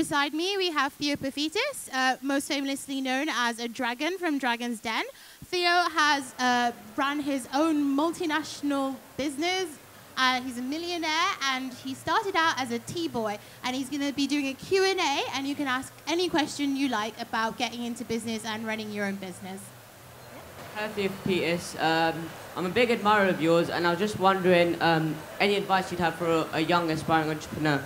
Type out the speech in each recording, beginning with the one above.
beside me, we have Theo Paphitis, most famously known as a dragon from Dragon's Den. Theo has run his own multinational business. He's a millionaire, and he started out as a tea boy, and he's going to be doing a Q&A, and you can ask any question you like about getting into business and running your own business. Hello, Theo Paphitis. I'm a big admirer of yours, and I was just wondering any advice you'd have for a young, aspiring entrepreneur?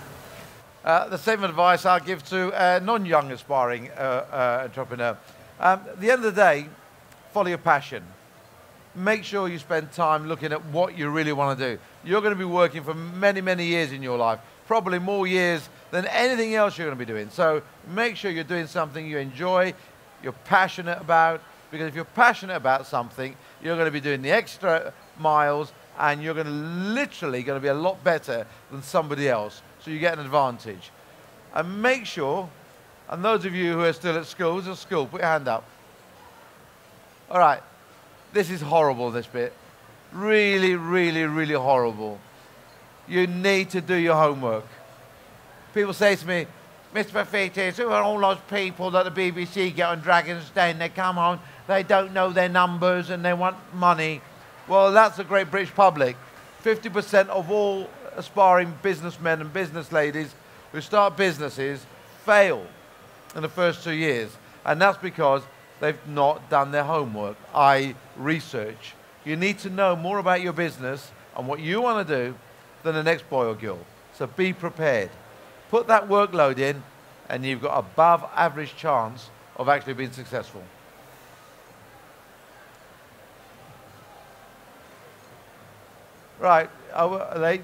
The same advice I'll give to a non-young, aspiring entrepreneur. At the end of the day, follow your passion. Make sure you spend time looking at what you really want to do. You're going to be working for many, many years in your life, probably more years than anything else you're going to be doing. So make sure you're doing something you enjoy, you're passionate about, because if you're passionate about something, you're going to be doing the extra miles, and you're going to literally going to be a lot better than somebody else. So you get an advantage. And make sure, and those of you who are still at school, put your hand up. All right. This is horrible, this bit. Really, really, really horrible. You need to do your homework. People say to me, Mr. Paphitis, who are all those people that the BBC get on Dragon's Den? They come on, they don't know their numbers and they want money. Well, that's the great British public. 50% of all aspiring businessmen and business ladies who start businesses fail in the first 2 years. And that's because they've not done their homework, i.e. research. You need to know more about your business and what you want to do than the next boy or girl. So be prepared. Put that workload in, and you've got above average chance of actually being successful. Right, are they?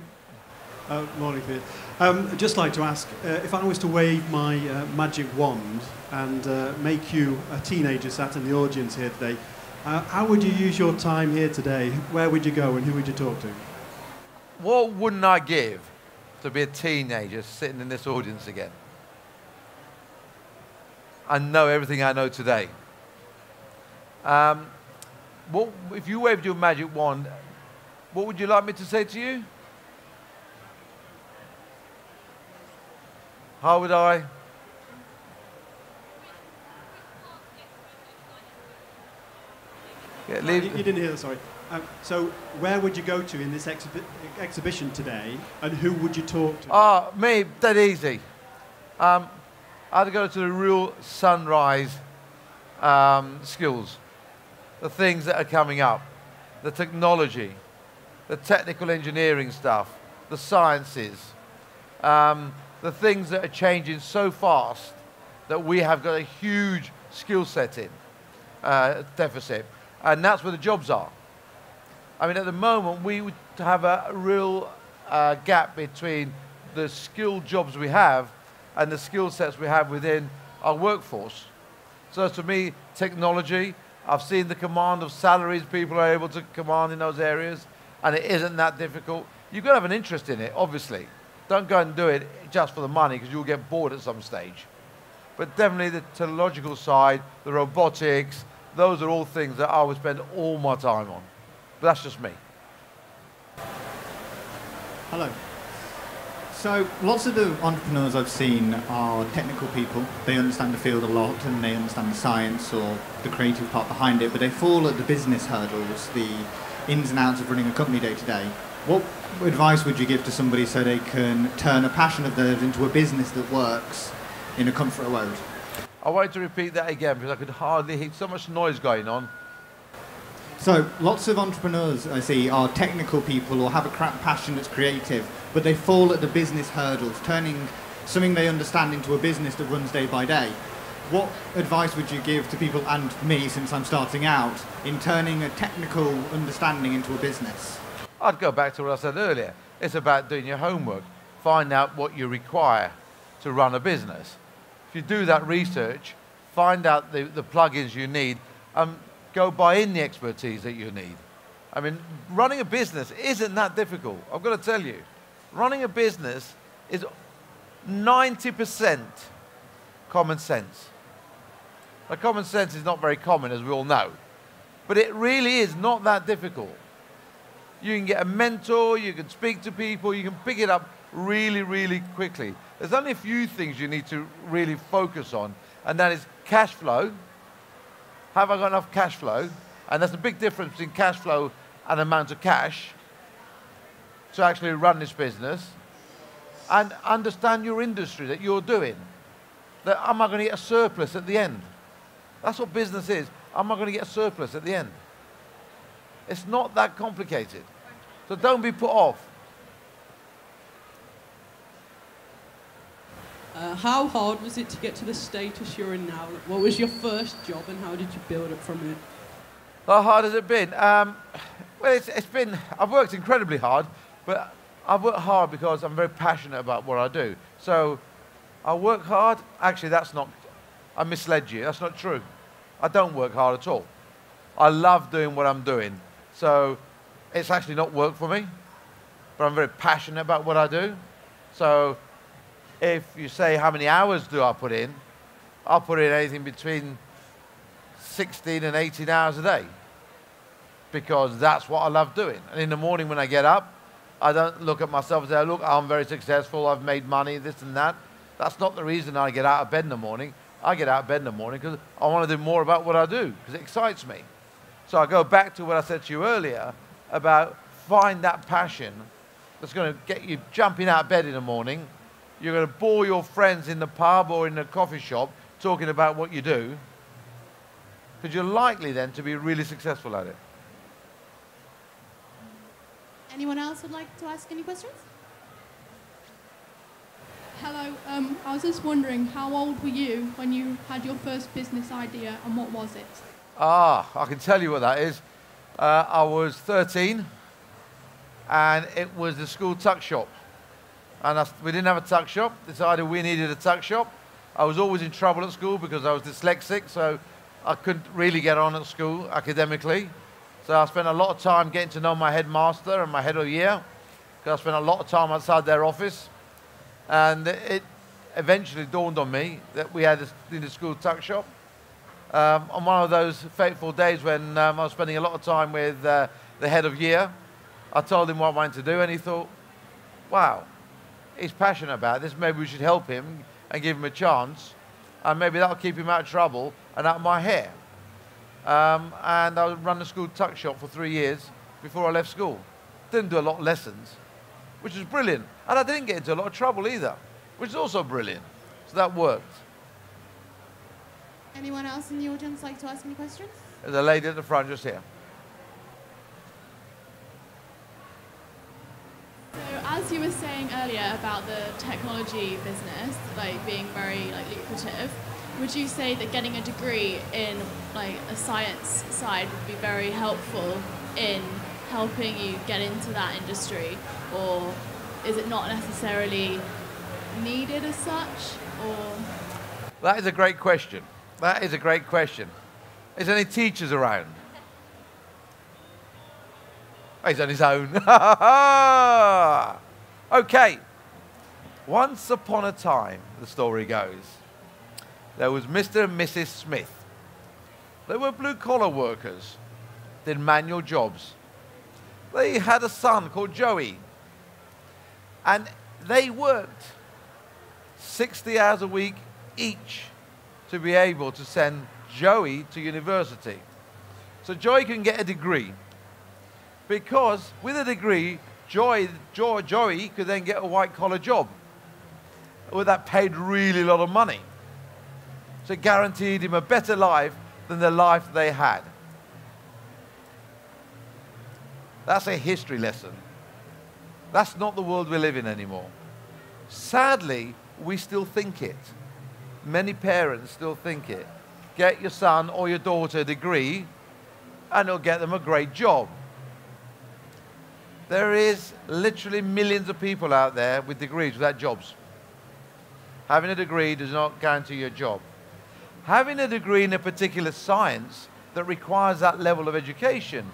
Morning, Peter. I'd just like to ask, if I was to wave my magic wand and make you a teenager sat in the audience here today, how would you use your time here today? Where would you go and who would you talk to? What wouldn't I give to be a teenager sitting in this audience again? I know everything I know today. If you waved your magic wand, what would you like me to say to you? How would I? Yeah, you didn't hear that, sorry. So where would you go to in this exhibition today, and who would you talk to? Me, dead easy. I'd go to the real sunrise skills, the things that are coming up, the technology, the technical engineering stuff, the sciences, the things that are changing so fast that we have got a huge skill set in deficit. And that's where the jobs are. I mean, at the moment, we would have a real gap between the skilled jobs we have and the skill sets we have within our workforce. So to me, technology, I've seen the command of salaries people are able to command in those areas, and it isn't that difficult. You've got to have an interest in it, obviously. Don't go and do it just for the money, because you'll get bored at some stage. But definitely the technological side, the robotics, those are all things that I would spend all my time on. But that's just me. Hello. So lots of the entrepreneurs I've seen are technical people. They understand the field a lot and they understand the science or the creative part behind it, but they fall at the business hurdles, the ins and outs of running a company day to day. What advice would you give to somebody so they can turn a passion of theirs into a business that works in a comfort abode? I want you to repeat that again, because I could hardly hear so much noise going on. So lots of entrepreneurs I see are technical people or have a passion that's creative, but they fall at the business hurdles, turning something they understand into a business that runs day by day. What advice would you give to people, and me since I'm starting out, in turning a technical understanding into a business? I'd go back to what I said earlier. It's about doing your homework. Find out what you require to run a business. If you do that research, find out the plugins you need, go buy in the expertise that you need. I mean, running a business isn't that difficult. I've got to tell you. Running a business is 90% common sense. Now, common sense is not very common, as we all know. But it really is not that difficult. You can get a mentor, you can speak to people, you can pick it up really, really quickly. There's only a few things you need to really focus on, and that is cash flow. Have I got enough cash flow? And there's a big difference between cash flow and amount of cash to actually run this business. And understand your industry that you're doing. That am I going to get a surplus at the end? That's what business is. Am I going to get a surplus at the end? It's not that complicated. So don't be put off. How hard was it to get to the status you're in now? What was your first job and how did you build up from it? How hard has it been? Well, it's been, I've worked incredibly hard, but I've worked hard because I'm very passionate about what I do. So I work hard. Actually, I misled you. That's not true. I don't work hard at all. I love doing what I'm doing. So it's actually not work for me, but I'm very passionate about what I do. So if you say how many hours do I put in, I'll put in anything between 16 and 18 hours a day because that's what I love doing. And in the morning when I get up, I don't look at myself and say, look, I'm very successful, I've made money, this and that. That's not the reason I get out of bed in the morning. I get out of bed in the morning because I want to do more about what I do because it excites me. So I go back to what I said to you earlier about find that passion that's going to get you jumping out of bed in the morning. You're going to bore your friends in the pub or in the coffee shop talking about what you do because you're likely then to be really successful at it. Anyone else would like to ask any questions? Hello, I was just wondering, how old were you when you had your first business idea and what was it? I can tell you what that is. I was 13 and it was the school tuck shop. And we didn't have a tuck shop, decided we needed a tuck shop. I was always in trouble at school because I was dyslexic, so I couldn't really get on at school academically. So I spent a lot of time getting to know my headmaster and my head of year, because I spent a lot of time outside their office. And it eventually dawned on me that we had the school tuck shop. On one of those fateful days when I was spending a lot of time with the head of year, I told him what I wanted to do, and he thought, wow, he's passionate about this, maybe we should help him and give him a chance, and maybe that'll keep him out of trouble and out of my hair. And I ran the school tuck shop for 3 years before I left school. Didn't do a lot of lessons, which was brilliant. And I didn't get into a lot of trouble either, which is also brilliant. So that worked. Anyone else in the audience like to ask any questions? There's a lady at the front just here. So as you were saying earlier about the technology business, like being very lucrative, would you say that getting a degree in like a science side would be very helpful in helping you get into that industry, or is it not necessarily needed as such? Or That is a great question. That is a great question. Is there any teachers around? Oh, he's on his own. Okay. Once upon a time, the story goes, there was Mr. and Mrs. Smith. They were blue-collar workers, did manual jobs. They had a son called Joey, and they worked 60 hours a week each to be able to send Joey to university. So Joey can get a degree, because with a degree, Joey could then get a white-collar job, where that paid really a lot of money. So it guaranteed him a better life than the life they had. That's a history lesson. That's not the world we live in anymore. Sadly, we still think it. Many parents still think it. Get your son or your daughter a degree, and it'll get them a great job. There is literally millions of people out there with degrees without jobs. Having a degree does not guarantee you a job. Having a degree in a particular science that requires that level of education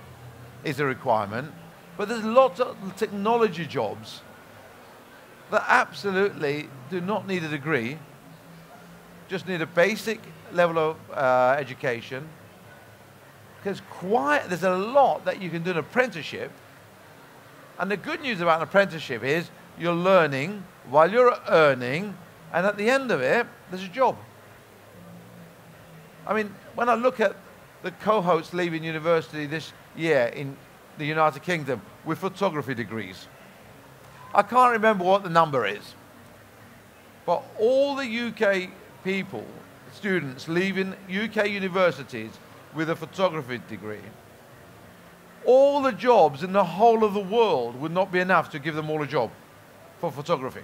is a requirement, but there's lots of technology jobs that absolutely do not need a degree, just need a basic level of education, because there's a lot that you can do in an apprenticeship. And the good news about an apprenticeship is you're learning while you're earning, And at the end of it, there's a job. I mean, when I look at the cohorts leaving university this year in the United Kingdom with photography degrees, I can't remember what the number is, but all the UK people, students leaving UK universities with a photography degree, all the jobs in the whole of the world would not be enough to give them all a job for photography.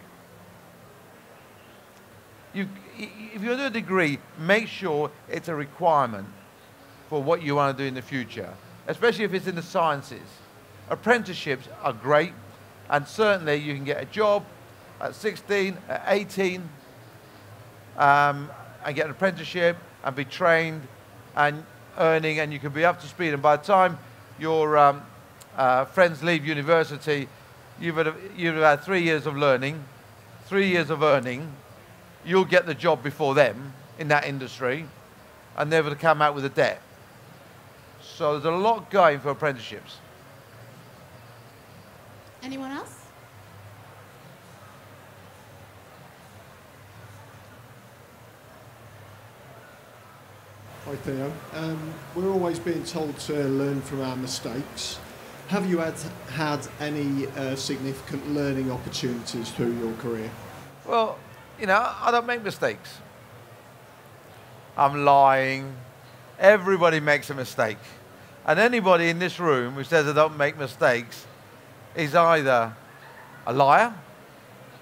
If you do a degree, make sure it's a requirement for what you want to do in the future, especially if it's in the sciences. Apprenticeships are great, and certainly you can get a job at 16, at 18, and get an apprenticeship and be trained and earning, and you can be up to speed. And by the time your friends leave university, you've had 3 years of learning, 3 years of earning. You'll get the job before them in that industry, and they're going to come out with a debt. So there's a lot going for apprenticeships. Anyone else? Hi Theo. We're always being told to learn from our mistakes. Have you had any significant learning opportunities through your career? Well, you know, I don't make mistakes. I'm lying. Everybody makes a mistake. And anybody in this room who says I don't make mistakes is either a liar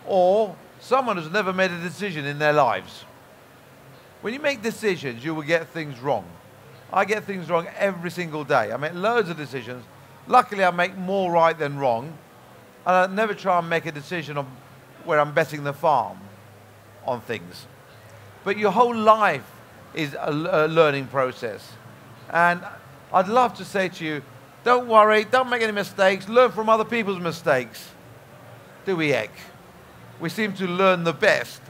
or someone who's never made a decision in their lives. When you make decisions, you will get things wrong. I get things wrong every single day. I make loads of decisions. Luckily, I make more right than wrong. And I never try and make a decision of where I'm betting the farm on things. But your whole life is a learning process. And I'd love to say to you, don't worry, don't make any mistakes, learn from other people's mistakes. Do we, Ek? We seem to learn the best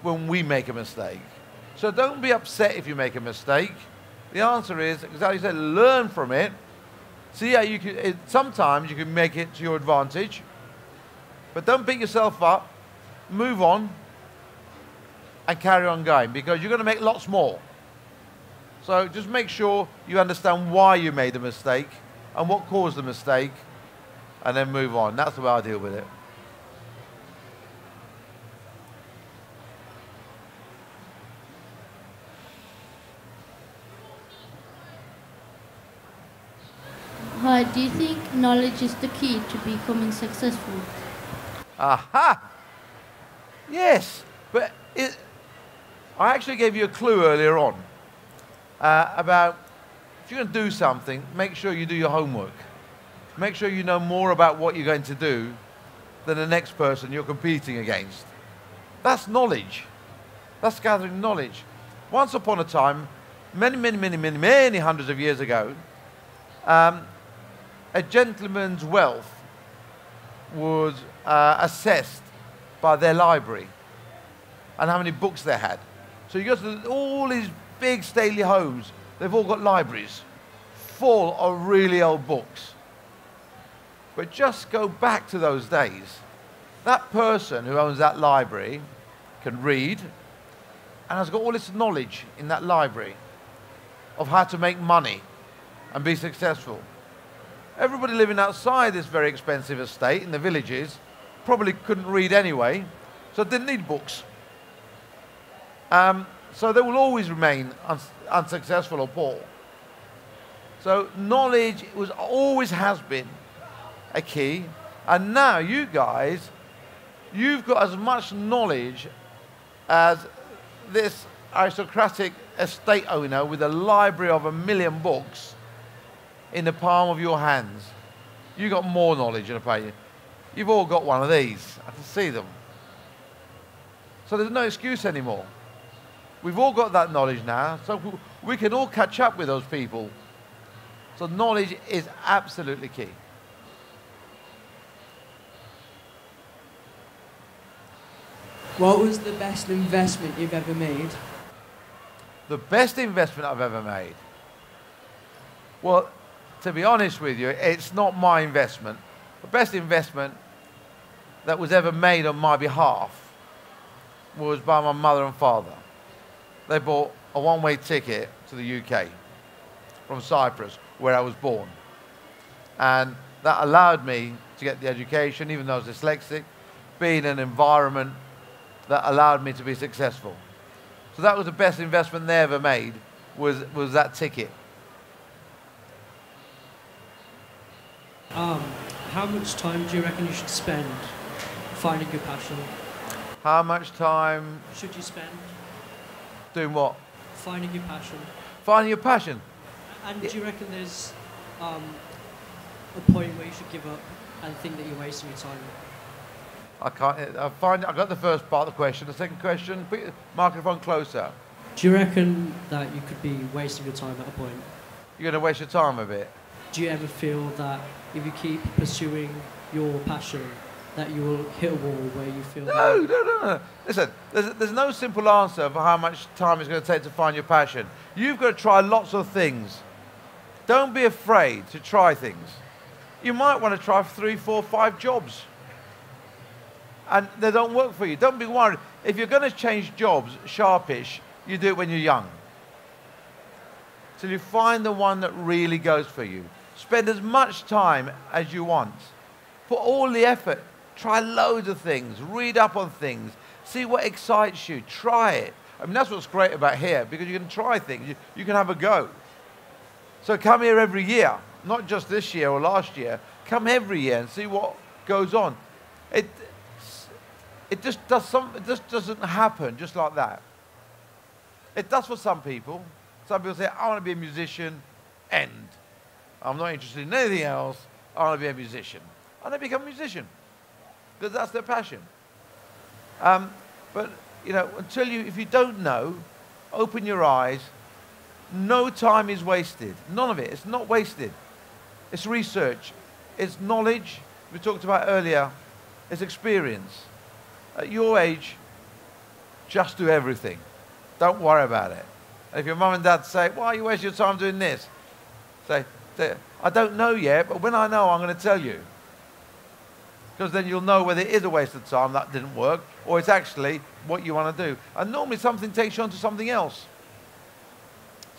when we make a mistake. So don't be upset if you make a mistake. The answer is, exactly as you said, learn from it. See how you can, sometimes you can make it to your advantage, but don't beat yourself up, move on, and carry on going, because you're going to make lots more. So just make sure you understand why you made the mistake and what caused the mistake, and then move on. That's the way I deal with it. Hi, do you think knowledge is the key to becoming successful? Aha! Yes, but I actually gave you a clue earlier on about if you're going to do something, make sure you do your homework. Make sure you know more about what you're going to do than the next person you're competing against. That's knowledge. That's gathering knowledge. Once upon a time, many hundreds of years ago, a gentleman's wealth was assessed by their library and how many books they had. So you go to all these big stately homes, they've all got libraries full of really old books. But just go back to those days. That person who owns that library can read and has got all this knowledge in that library of how to make money and be successful. Everybody living outside this very expensive estate in the villages probably couldn't read anyway, so didn't need books. So they will always remain unsuccessful or poor. So knowledge always has been a key, and now you guys, you've got as much knowledge as this aristocratic estate owner with a library of 1 million books in the palm of your hands. You've got more knowledge in a paper. You've all got one of these. I can see them. So there's no excuse anymore. We've all got that knowledge now, so we can all catch up with those people. So knowledge is absolutely key. What was the best investment you've ever made? The best investment I've ever made? Well, to be honest with you, it's not my investment. The best investment that was ever made on my behalf was by my mother and father. They bought a one-way ticket to the UK from Cyprus, where I was born. And that allowed me to get the education, even though I was dyslexic, be in an environment that allowed me to be successful. So that was the best investment they ever made, was that ticket. How much time do you reckon you should spend finding your passion? How much time Should you spend doing what? finding your passion? Finding your passion. And do you reckon there's a point where you should give up and think that you're wasting your time? I got the first part of the question. The second question, put your microphone closer. Do you reckon that you could be wasting your time at a point? You're going to waste your time a bit. Do you ever feel that if you keep pursuing your passion, that you will hit a wall where you feel... No. Listen, there's no simple answer for how much time it's going to take to find your passion. You've got to try lots of things. Don't be afraid to try things. You might want to try 3, 4, 5 jobs. And they don't work for you. Don't be worried. If you're going to change jobs, sharpish, you do it when you're young. Till you find the one that really goes for you. Spend as much time as you want. Put all the effort. Try loads of things. Read up on things. See what excites you. Try it. I mean, that's what's great about here, because you can try things. You can have a go. So come here every year. Not just this year or last year. Come every year and see what goes on. It just doesn't happen just like that. It does for some people. Some people say, I want to be a musician, end. I'm not interested in anything else. I want to be a musician. And they become a musician because that's their passion. But, you know, if you don't know, open your eyes. No time is wasted. None of it. It's not wasted. It's research. It's knowledge. We talked about earlier. It's experience. At your age, just do everything. Don't worry about it. And if your mum and dad say, why are you wasting your time doing this? Say, I don't know yet, but when I know, I'm going to tell you. Because then you'll know whether it is a waste of time, that didn't work, or it's actually what you want to do. And normally something takes you on to something else.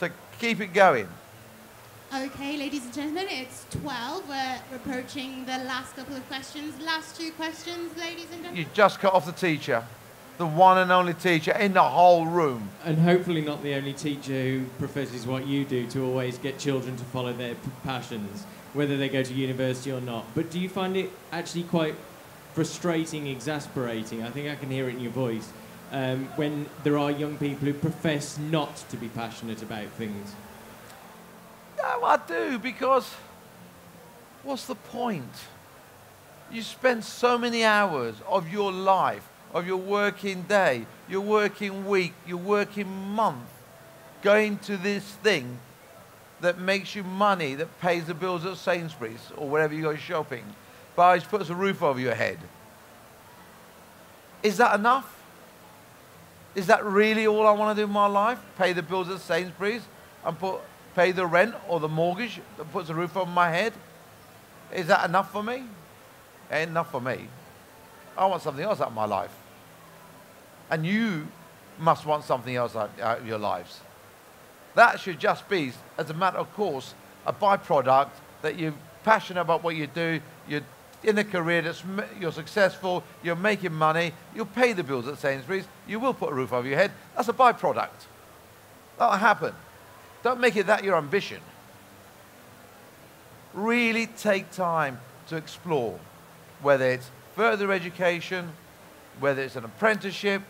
So keep it going. Okay, ladies and gentlemen, it's 12. We're approaching the last couple of questions. Last 2 questions, ladies and gentlemen. You just cut off the teacher. The one and only teacher in the whole room. And hopefully not the only teacher who professes what you do to always get children to follow their passions, whether they go to university or not. But do you find it actually quite frustrating, exasperating? I think I can hear it in your voice. When there are young people who profess not to be passionate about things. No, I do, because what's the point? You spend so many hours of your life, of your working day, your working week, your working month, going to this thing that makes you money, that pays the bills at Sainsbury's or wherever you go shopping, buys, puts a roof over your head. Is that enough? Is that really all I want to do in my life? Pay the bills at Sainsbury's and pay the rent or the mortgage that puts a roof over my head? Is that enough for me? It ain't enough for me. I want something else out of my life. And you must want something else out of your lives. That should just be, as a matter of course, a byproduct that you're passionate about what you do, you're in a career that's you're successful, you're making money, you'll pay the bills at Sainsbury's, you will put a roof over your head. That's a byproduct. That'll happen. Don't make it that your ambition. Really take time to explore, whether it's further education, whether it's an apprenticeship,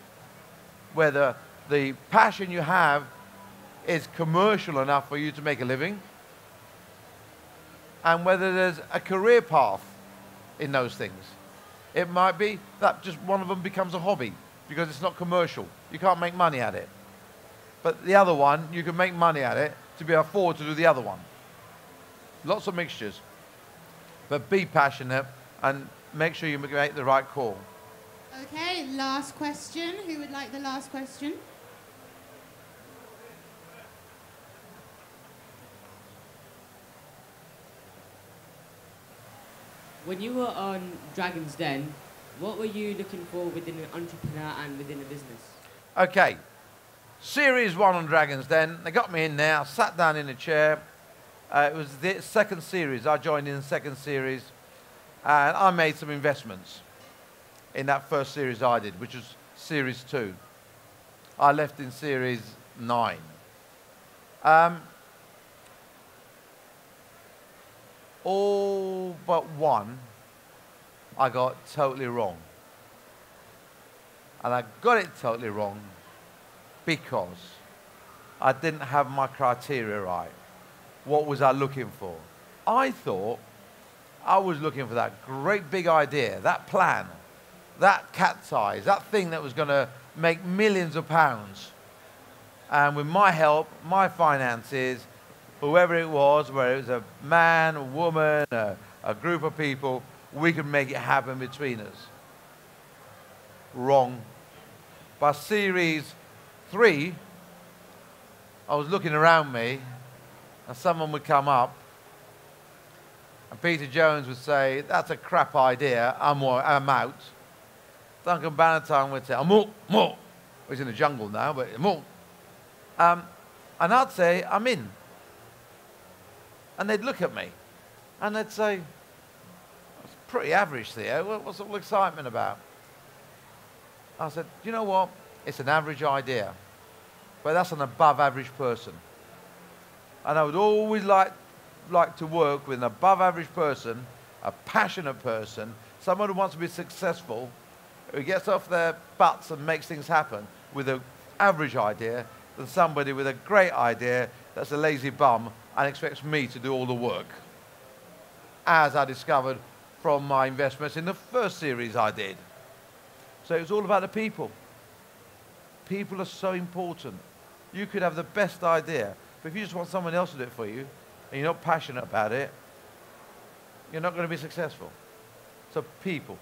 whether the passion you have is commercial enough for you to make a living, and whether there's a career path in those things. It might be that just one of them becomes a hobby because it's not commercial. You can't make money at it. But the other one, you can make money at it to be able to afford to do the other one. Lots of mixtures. But be passionate and make sure you make the right call. Okay, last question. Who would like the last question? When you were on Dragon's Den, what were you looking for within an entrepreneur and within a business? Okay, Series 1 on Dragon's Den. They got me in there. I sat down in a chair. It was the second series. I joined in the second series, and I made some investments in that first series I did, which was Series 2. I left in Series 9. All but one I got totally wrong. And I got it totally wrong because I didn't have my criteria right. What was I looking for? I thought I was looking for that great big idea, that plan, that cat's eyes, that thing that was going to make millions of pounds. And with my help, my finances, whoever it was, whether it was a man, a woman, a group of people, we could make it happen between us. Wrong. By Series 3, I was looking around me, and someone would come up, and Peter Jones would say, that's a crap idea, I'm out. Duncan Bannatyne would say, I'm out, I'm out. He's in the jungle now, but I'm out. And I'd say, I'm in. And they'd look at me, and they'd say, it's pretty average, Theo. What's all the excitement about? I said, you know what? It's an average idea, but that's an above average person. And I would always like to work with an above average person, a passionate person, someone who wants to be successful, who gets off their butts and makes things happen with an average idea, than somebody with a great idea that's a lazy bum and expects me to do all the work. As I discovered from my investments in the first series I did. So it was all about the people. People are so important. You could have the best idea, but if you just want someone else to do it for you, and you're not passionate about it, you're not going to be successful. So people.